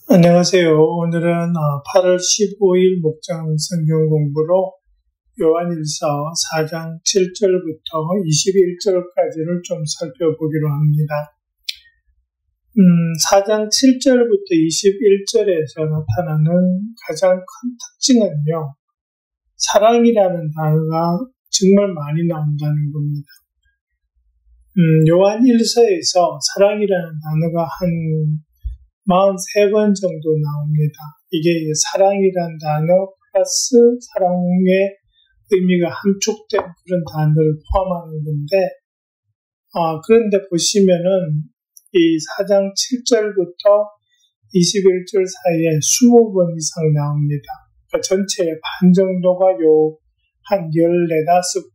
안녕하세요. 오늘은 8월 15일 목장 성경 공부로 요한일서 4장 7절부터 21절까지를 좀 살펴보기로 합니다. 4장 7절부터 21절에서 나타나는 가장 큰 특징은요, 사랑이라는 단어가 정말 많이 나온다는 겁니다. 요한일서에서 사랑이라는 단어가 한 43번 정도 나옵니다. 이게 사랑이란 단어 플러스 사랑의 의미가 함축된 그런 단어를 포함하는 건데, 그런데 보시면은 이 4장 7절부터 21절 사이에 20번 이상 나옵니다. 그러니까 전체의 반 정도가 한 14,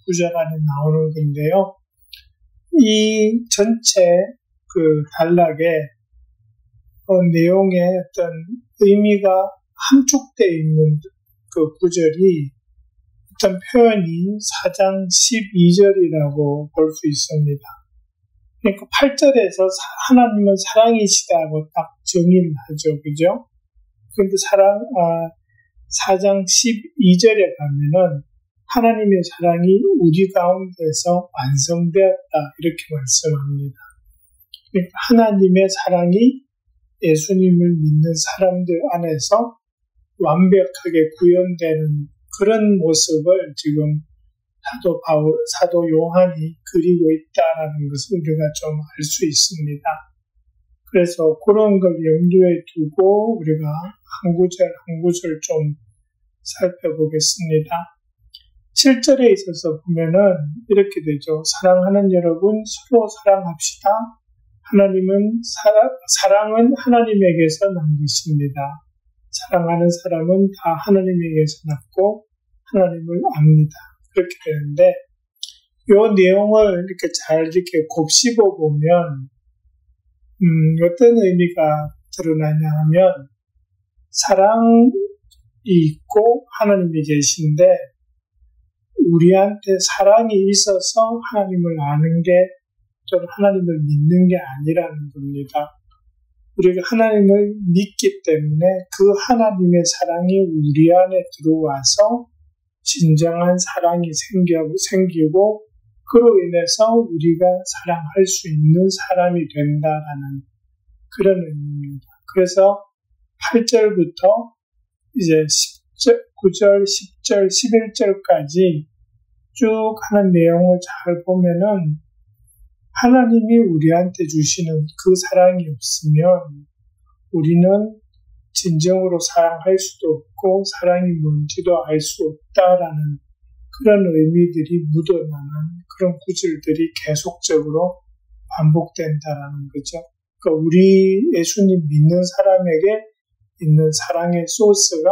9절 안에 나오는 건데요. 이 전체 단락에 내용의 어떤 의미가 함축되어 있는 그 구절이 어떤 표현이 4장 12절이라고 볼 수 있습니다. 그러니까 8절에서 하나님은 사랑이시다고 딱 정의를 하죠. 그죠? 그런데 4장 12절에 가면은 하나님의 사랑이 우리 가운데서 완성되었다. 이렇게 말씀합니다. 그러니까 하나님의 사랑이 예수님을 믿는 사람들 안에서 완벽하게 구현되는 그런 모습을 지금 사도 요한이 그리고 있다는 것을 우리가 좀 알 수 있습니다. 그래서 그런 걸 염두에 두고 우리가 한 구절 한 구절 좀 살펴보겠습니다. 7절에 있어서 보면은 이렇게 되죠. 사랑하는 여러분, 서로 사랑합시다. 사랑은 하나님에게서 난 것입니다. 사랑하는 사람은 다 하나님에게서 났고 하나님을 압니다. 그렇게 되는데 이 내용을 이렇게 곱씹어 보면 어떤 의미가 드러나냐 하면 사랑이 있고 하나님이 계신데 우리한테 사랑이 있어서 하나님을 아는 게 또는 하나님을 믿는 게 아니라는 겁니다. 우리가 하나님을 믿기 때문에 그 하나님의 사랑이 우리 안에 들어와서 진정한 사랑이 생기고 그로 인해서 우리가 사랑할 수 있는 사람이 된다라는 그런 의미입니다. 그래서 8절부터 이제 9절, 10절, 11절까지 쭉 하는 내용을 잘 보면은 하나님이 우리한테 주시는 그 사랑이 없으면 우리는 진정으로 사랑할 수도 없고 사랑이 뭔지도 알 수 없다라는 그런 의미들이 묻어나는 그런 구절들이 계속적으로 반복된다라는 거죠. 그러니까 우리 예수님 믿는 사람에게 있는 사랑의 소스가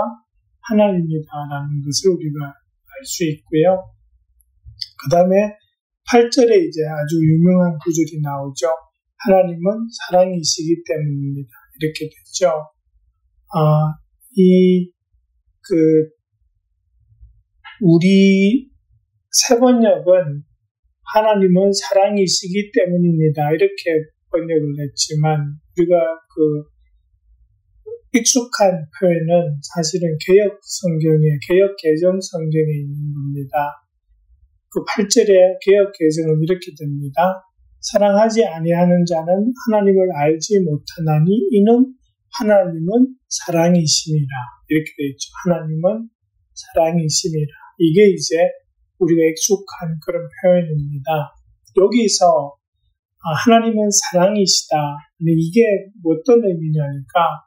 하나님이다라는 것을 우리가 알 수 있고요. 그 다음에 8절에 이제 아주 유명한 구절이 나오죠. 하나님은 사랑이시기 때문입니다. 이렇게 되죠. 우리 세번역은 하나님은 사랑이시기 때문입니다. 이렇게 번역을 했지만 우리가 익숙한 표현은 사실은 개역 개정 성경에 있는 겁니다. 그 8절에 개역 개정은 이렇게 됩니다. 사랑하지 아니하는 자는 하나님을 알지 못하나니 이는 하나님은 사랑이심이라. 이렇게 되어 있죠. 하나님은 사랑이심이라. 이게 이제 우리가 익숙한 그런 표현입니다. 여기서 하나님은 사랑이시다. 근데 이게 어떤 의미냐니까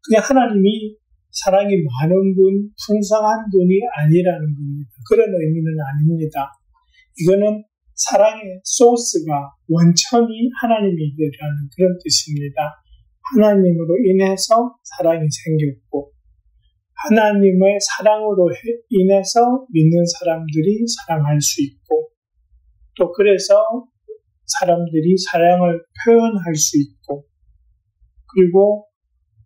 그냥 하나님이 사랑이 많은 분, 풍성한 분이 아니라는 겁니다. 그런 의미는 아닙니다. 이거는 사랑의 소스가 원천이 하나님이라는 그런 뜻입니다. 하나님으로 인해서 사랑이 생겼고 하나님의 사랑으로 인해서 믿는 사람들이 사랑할 수 있고 또 그래서 사람들이 사랑을 표현할 수 있고 그리고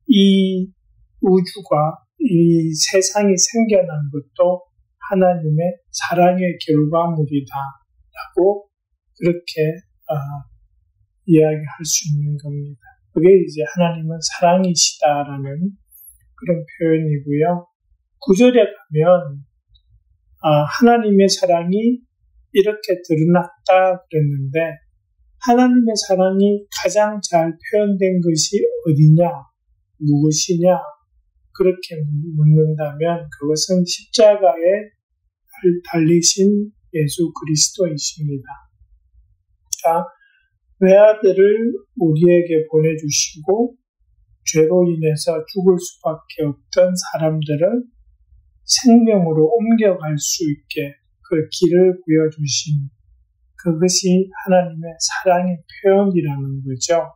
이 우주가 이 세상이 생겨난 것도 하나님의 사랑의 결과물이다라고 그렇게 이야기할 수 있는 겁니다. 그게 이제 하나님은 사랑이시다라는 그런 표현이고요. 9절에 가면 하나님의 사랑이 이렇게 드러났다 그랬는데 하나님의 사랑이 가장 잘 표현된 것이 어디냐, 무엇이냐 그렇게 묻는다면 그것은 십자가에 달리신 예수 그리스도이십니다. 자, 외아들을 우리에게 보내주시고 죄로 인해서 죽을 수밖에 없던 사람들을 생명으로 옮겨갈 수 있게 그 길을 보여주신 그것이 하나님의 사랑의 표현이라는 거죠.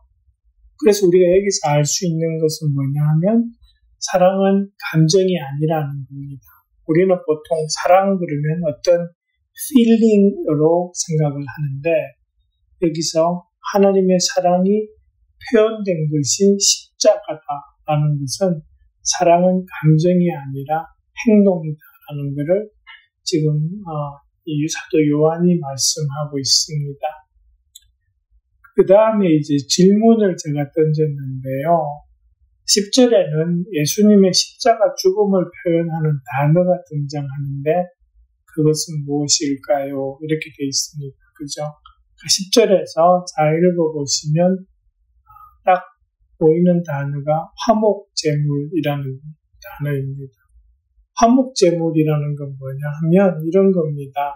그래서 우리가 여기서 알 수 있는 것은 뭐냐 하면 사랑은 감정이 아니라는 겁니다. 우리는 보통 사랑 그러면 어떤 feeling으로 생각을 하는데 여기서 하나님의 사랑이 표현된 것이 십자가다라는 것은 사랑은 감정이 아니라 행동이다라는 것을 지금 이 사도 요한이 말씀하고 있습니다. 그 다음에 이제 질문을 제가 던졌는데요. 10절에는 예수님의 십자가 죽음을 표현하는 단어가 등장하는데 그것은 무엇일까요? 이렇게 되어 있습니다. 그죠? 10절에서 잘 읽어보시면 딱 보이는 단어가 화목제물이라는 단어입니다. 화목제물이라는 건 뭐냐 하면 이런 겁니다.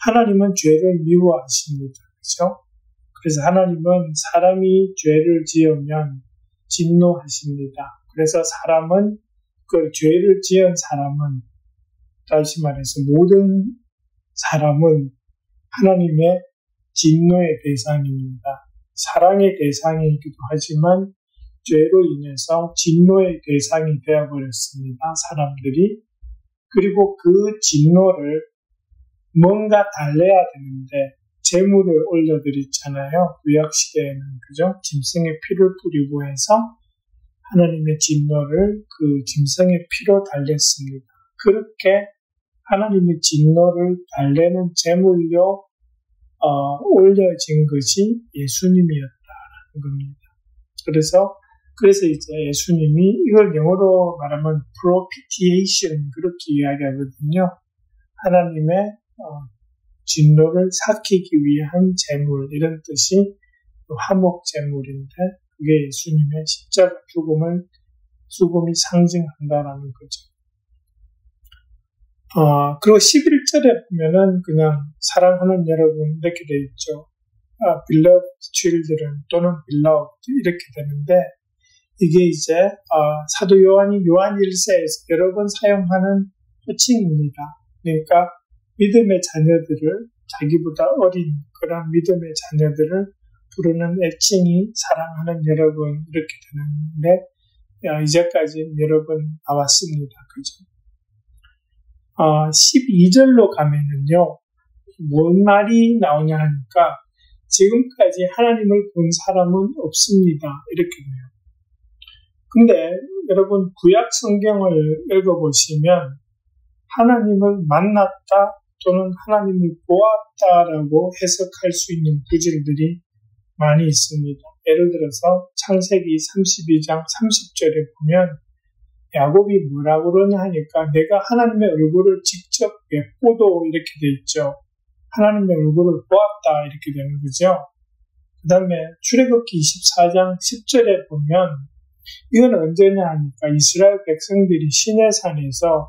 하나님은 죄를 미워하십니다. 그렇죠? 그래서 하나님은 사람이 죄를 지으면 진노하십니다. 그래서 사람은 그 죄를 지은 사람은 다시 말해서 모든 사람은 하나님의 진노의 대상입니다. 사랑의 대상이기도 하지만 죄로 인해서 진노의 대상이 되어버렸습니다. 사람들이. 그리고 그 진노를 뭔가 달래야 되는데 제물을 올려드렸잖아요. 구약시대에는 그죠? 짐승의 피를 뿌리고 해서 하나님의 진노를 그 짐승의 피로 달랬습니다. 그렇게 하나님의 진노를 달래는 제물로 올려진 것이 예수님이었다는 겁니다. 그래서 이제 예수님이 이걸 영어로 말하면 propitiation 그렇게 이야기하거든요. 하나님의 진노를 삭히기 위한 제물 이런 뜻이 화목 제물인데 그게 예수님의 십자가 죽음이 상징한다라는 거죠. 그리고 11절에 보면은 그냥 사랑하는 여러분 이렇게 되어 있죠. beloved children 또는 beloved 이렇게 되는데 이게 이제 사도 요한이 요한 1서에서 여러 번 사용하는 호칭입니다. 그러니까 믿음의 자녀들을 자기보다 어린 그런 믿음의 자녀들을 부르는 애칭이 사랑하는 여러분 이렇게 되는데 이제까지 여러 번 나왔습니다. 그죠? 12절로 가면은요, 뭔 말이 나오냐 하니까, 지금까지 하나님을 본 사람은 없습니다. 이렇게 돼요. 근데 여러분, 구약 성경을 읽어보시면, 하나님을 만났다 또는 하나님을 보았다라고 해석할 수 있는 구절들이 많이 있습니다. 예를 들어서 창세기 32장 30절에 보면, 야곱이 뭐라고 그러냐 하니까 내가 하나님의 얼굴을 직접 뵙고도 이렇게 돼 있죠. 하나님의 얼굴을 보았다 이렇게 되는 거죠. 그 다음에 출애굽기 24장 10절에 보면 이건 언제냐 하니까 이스라엘 백성들이 시내산에서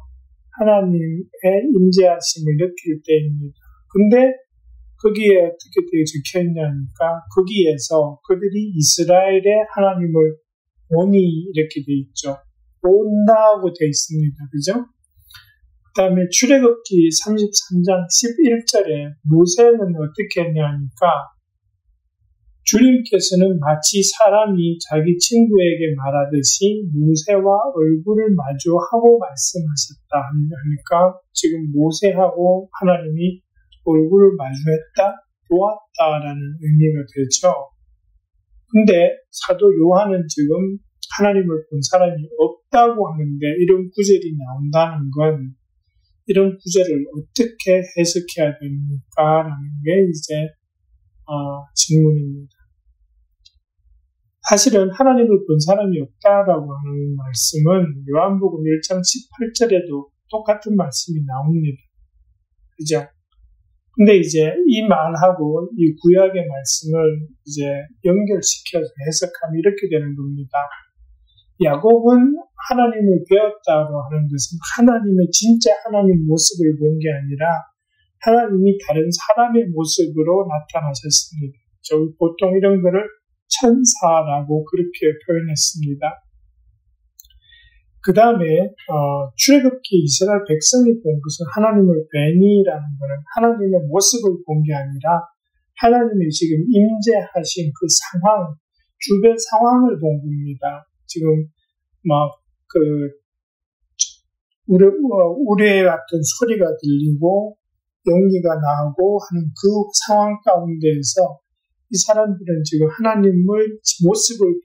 하나님의 임재하심을 느낄 때입니다. 근데 거기에 어떻게 되어 적혀 있냐 하니까 거기에서 그들이 이스라엘의 하나님을 보니 이렇게 돼 있죠. 본다고 되어 있습니다. 그죠? 그 다음에 출애굽기 33장 11절에 모세는 어떻게 했냐 하니까 주님께서는 마치 사람이 자기 친구에게 말하듯이 모세와 얼굴을 마주하고 말씀하셨다 하니까 지금 모세하고 하나님이 얼굴을 마주했다, 보았다라는 의미가 되죠. 근데 사도 요한은 지금 하나님을 본 사람이 없다고 하는데 이런 구절이 나온다는 건 이런 구절을 어떻게 해석해야 됩니까? 라는 게 이제 질문입니다. 사실은 하나님을 본 사람이 없다라고 하는 말씀은 요한복음 1장 18절에도 똑같은 말씀이 나옵니다. 그죠? 근데 이제 이 말하고 이 구약의 말씀을 이제 연결시켜서 해석하면 이렇게 되는 겁니다. 야곱은 하나님을 배웠다고 하는 것은 하나님의 진짜 하나님 모습을 본 게 아니라 하나님이 다른 사람의 모습으로 나타나셨습니다. 보통 이런 거를 천사라고 그렇게 표현했습니다. 그 다음에 출애굽기 이스라엘 백성이 본 것은 하나님을 뵈니라는 것은 하나님의 모습을 본 게 아니라 하나님이 지금 임재하신 그 상황, 주변 상황을 본 겁니다. 지금 우레 같은 소리가 들리고 연기가 나오고 하는 그 상황 가운데에서 이 사람들은 지금 하나님의 모습을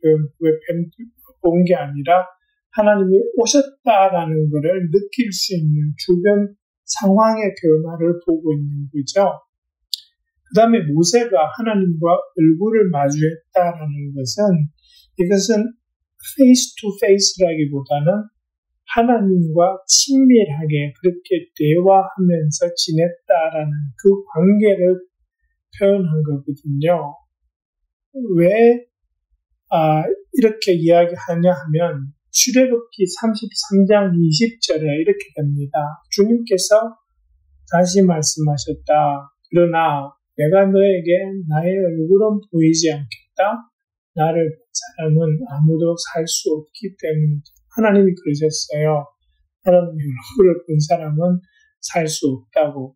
본 게 아니라 하나님이 오셨다라는 것을 느낄 수 있는 주변 상황의 변화를 보고 있는 거죠. 그 다음에 모세가 하나님과 얼굴을 마주했다라는 것은 이것은 페이스 투 페이스라기보다는 하나님과 친밀하게 그렇게 대화하면서 지냈다라는 그 관계를 표현한 거거든요. 왜 이렇게 이야기하냐 하면 출애굽기 33장 20절에 이렇게 됩니다. 주님께서 다시 말씀하셨다. 그러나 내가 너에게 나의 얼굴은 보이지 않겠다. 나를 본 사람은 아무도 살 수 없기 때문이다. 하나님이 그러셨어요. 하나님의 얼굴을 본 사람은 살 수 없다고.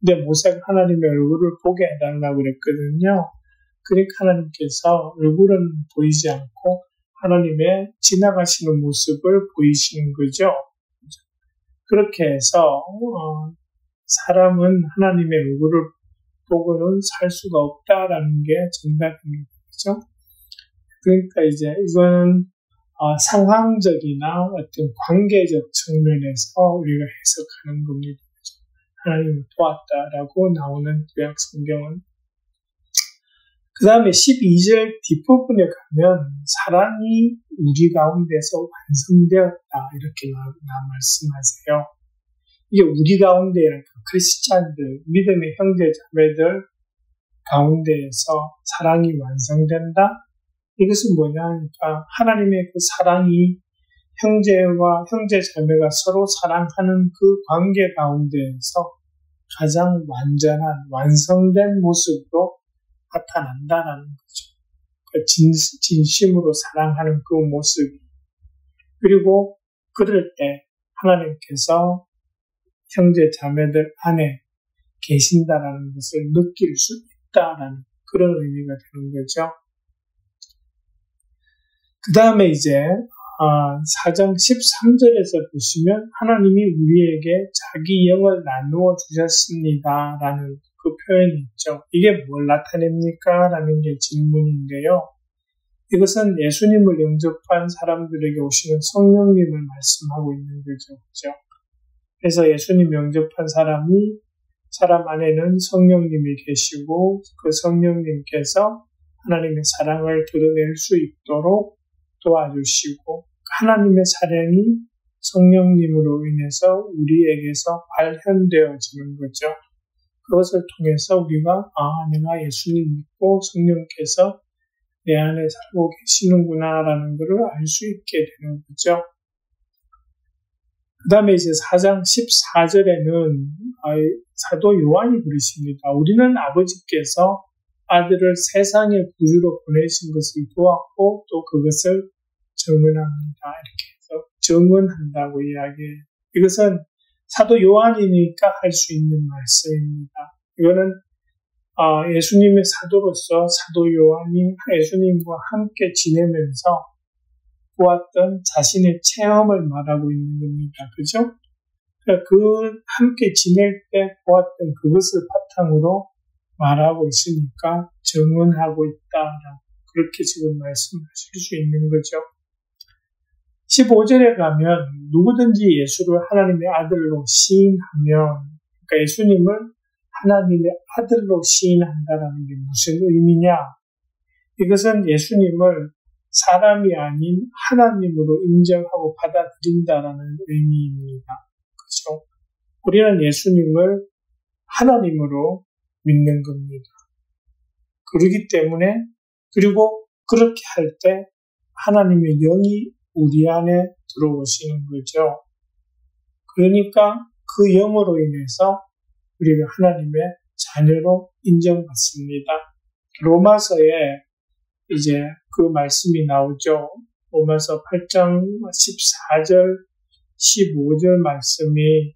근데 모세가 하나님의 얼굴을 보게 해달라고 그랬거든요. 그러니까 하나님께서 얼굴은 보이지 않고 하나님의 지나가시는 모습을 보이시는 거죠. 그렇게 해서 사람은 하나님의 얼굴을 보고는 살 수가 없다라는 게 정답입니다. 그렇죠? 그러니까 이제 이거는 상황적이나 어떤 관계적 측면에서 우리가 해석하는 겁니다. 하나님을 보았다라고 나오는 구약 성경은. 그 다음에 12절 뒷부분에 가면 사랑이 우리 가운데서 완성되었다 이렇게 말씀하세요. 이게 우리 가운데라니까 크리스찬들, 믿음의 형제 자매들 가운데에서 사랑이 완성된다? 이것은 뭐냐니까 하나님의 그 사랑이 형제와 형제 자매가 서로 사랑하는 그 관계 가운데에서 가장 완전한 완성된 모습으로 나타난다는 거죠. 진심으로 사랑하는 그 모습이. 그리고 그럴 때 하나님께서 형제 자매들 안에 계신다라는 것을 느낄 수 있다라는 그런 의미가 되는 거죠. 그 다음에 이제 4장 13절에서 보시면 하나님이 우리에게 자기 영을 나누어 주셨습니다 라는 그 표현이 있죠. 이게 뭘 나타냅니까? 라는 게 질문인데요. 이것은 예수님을 영접한 사람들에게 오시는 성령님을 말씀하고 있는 거죠. 그렇죠? 그래서 예수님 영접한 사람 안에는 성령님이 계시고 그 성령님께서 하나님의 사랑을 드러낼 수 있도록 도와주시고 하나님의 사랑이 성령님으로 인해서 우리에게서 발현되어지는 거죠. 그것을 통해서 우리가 내가 예수님 믿고 성령께서 내 안에 살고 계시는구나 라는 것을 알 수 있게 되는 거죠. 그 다음에 이제 4장 14절에는 사도 요한이 그러십니다. 우리는 아버지께서 아들을 세상의 구주로 보내신 것을 보았고 또 그것을 증언합니다. 이렇게 해서 증언한다고 이야기해요. 이것은 사도 요한이니까 할 수 있는 말씀입니다. 이거는 예수님의 사도로서 사도 요한이 예수님과 함께 지내면서 보았던 자신의 체험을 말하고 있는 겁니다. 그죠? 그 함께 지낼 때 보았던 그것을 바탕으로 말하고 있으니까 증언하고 있다라고 그렇게 지금 말씀하실 수 있는 거죠. 15절에 가면 누구든지 예수를 하나님의 아들로 시인하면, 그러니까 예수님을 하나님의 아들로 시인한다라는 게 무슨 의미냐? 이것은 예수님을 사람이 아닌 하나님으로 인정하고 받아들인다라는 의미입니다. 그렇죠? 우리는 예수님을 하나님으로 믿는 겁니다. 그렇기 때문에 그리고 그렇게 할 때 하나님의 영이 우리 안에 들어오시는 거죠. 그러니까 그 영으로 인해서 우리가 하나님의 자녀로 인정받습니다. 로마서에 이제 그 말씀이 나오죠. 로마서 8장 14절, 15절 말씀이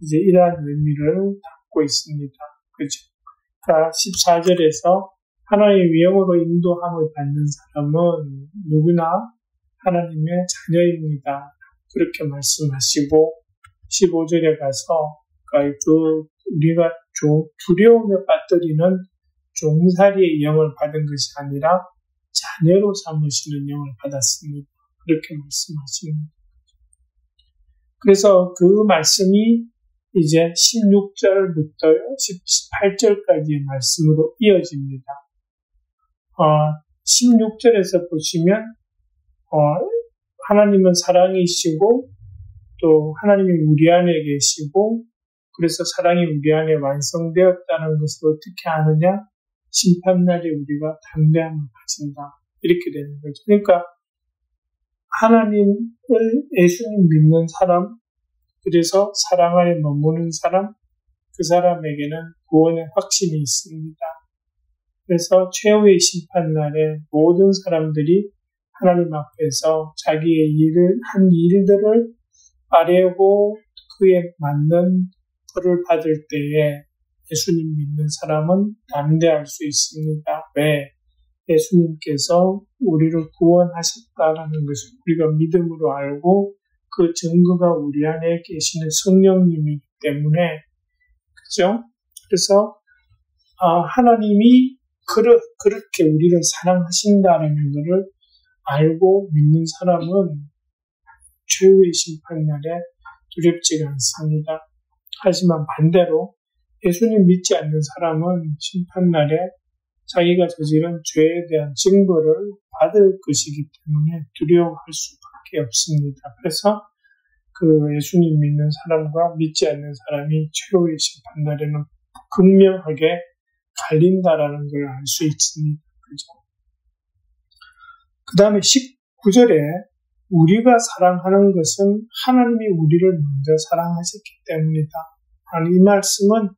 이제 이러한 의미를 담고 있습니다. 그죠? 그러니까 14절에서 하나님의 영으로 인도함을 받는 사람은 누구나 하나님의 자녀입니다. 그렇게 말씀하시고 15절에 가서 그러니까 우리가 두려움에 빠뜨리는 종살이의 영을 받은 것이 아니라 자녀로 삼으시는 영을 받았습니다. 그렇게 말씀하십니다. 그래서 그 말씀이 이제 16절부터 18절까지의 말씀으로 이어집니다. 16절에서 보시면 하나님은 사랑이시고 또 하나님이 우리 안에 계시고 그래서 사랑이 우리 안에 완성되었다는 것을 어떻게 아느냐? 심판날에 우리가 담대함을 가진다. 이렇게 되는 거죠. 그러니까 하나님을 예수님 믿는 사람, 그래서 사랑 안에 머무는 사람, 그 사람에게는 구원의 확신이 있습니다. 그래서 최후의 심판날에 모든 사람들이 하나님 앞에서 자기의 한 일들을 아뢰고 그에 맞는 벌을 받을 때에 예수님 믿는 사람은 담대할 수 있습니다. 왜? 예수님께서 우리를 구원하셨다라는 것을 우리가 믿음으로 알고 그 증거가 우리 안에 계시는 성령님이기 때문에 그죠? 그래서 하나님이 그렇게 우리를 사랑하신다는 것을 알고 믿는 사람은 최후의 심판날에 두렵지가 않습니다. 하지만 반대로 예수님 믿지 않는 사람은 심판날에 자기가 저지른 죄에 대한 증거를 받을 것이기 때문에 두려워할 수밖에 없습니다. 그래서 그 예수님 믿는 사람과 믿지 않는 사람이 최후의 심판날에는 극명하게 갈린다라는 걸 알 수 있습니다. 그죠? 그 다음에 19절에 우리가 사랑하는 것은 하나님이 우리를 먼저 사랑하셨기 때문이다. 이 말씀은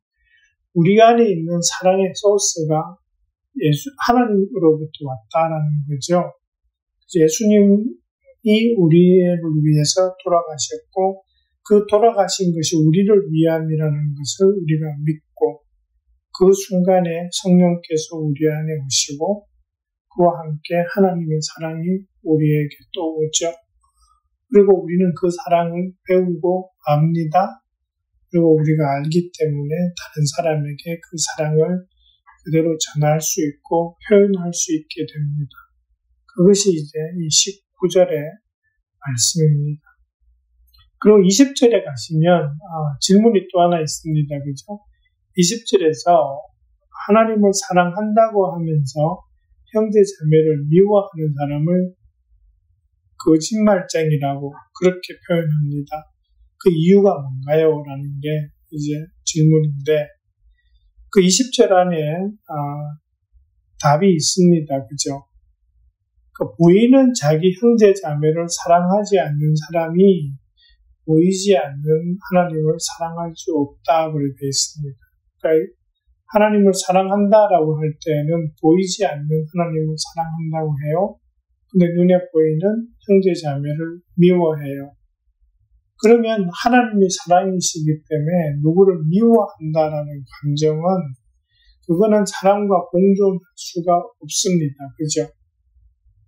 우리 안에 있는 사랑의 소스가 하나님으로부터 왔다라는 거죠. 예수님이 우리를 위해서 돌아가셨고 그 돌아가신 것이 우리를 위함이라는 것을 우리가 믿고 그 순간에 성령께서 우리 안에 오시고 그와 함께 하나님의 사랑이 우리에게 또 오죠. 그리고 우리는 그 사랑을 배우고 압니다. 그리고 우리가 알기 때문에 다른 사람에게 그 사랑을 그대로 전할 수 있고 표현할 수 있게 됩니다. 그것이 이제 이 19절의 말씀입니다. 그리고 20절에 가시면 질문이 또 하나 있습니다. 그죠? 20절에서 하나님을 사랑한다고 하면서 형제 자매를 미워하는 사람을 거짓말쟁이라고 그렇게 표현합니다. 그 이유가 뭔가요? 라는 게 이제 질문인데 그 20절 안에 답이 있습니다. 그죠? 그 보이는 자기 형제 자매를 사랑하지 않는 사람이 보이지 않는 하나님을 사랑할 수 없다고 되어 있습니다. 그러니까 하나님을 사랑한다라고 할 때는 보이지 않는 하나님을 사랑한다고 해요. 근데 눈에 보이는 형제 자매를 미워해요. 그러면 하나님이 사랑이시기 때문에 누구를 미워한다라는 감정은 그거는 사랑과 공존할 수가 없습니다. 그죠?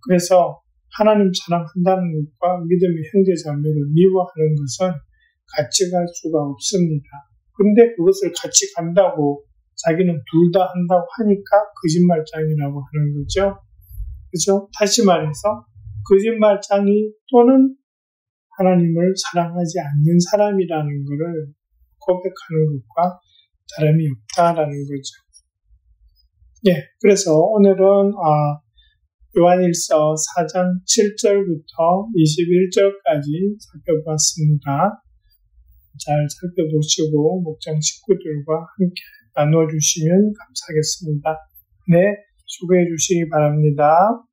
그래서 하나님 사랑한다는 것과 믿음의 형제 자매를 미워하는 것은 같이 갈 수가 없습니다. 그런데 그것을 같이 간다고 자기는 둘 다 한다고 하니까 거짓말장이라고 하는 거죠. 그죠? 다시 말해서 거짓말장이 또는 하나님을 사랑하지 않는 사람이라는 것을 고백하는 것과 다름이 없다라는 거죠. 예, 그래서 오늘은 요한일서 4장 7절부터 21절까지 살펴보았습니다. 잘 살펴보시고 목장 식구들과 함께 나누어주시면 감사하겠습니다. 네, 수고해 주시기 바랍니다.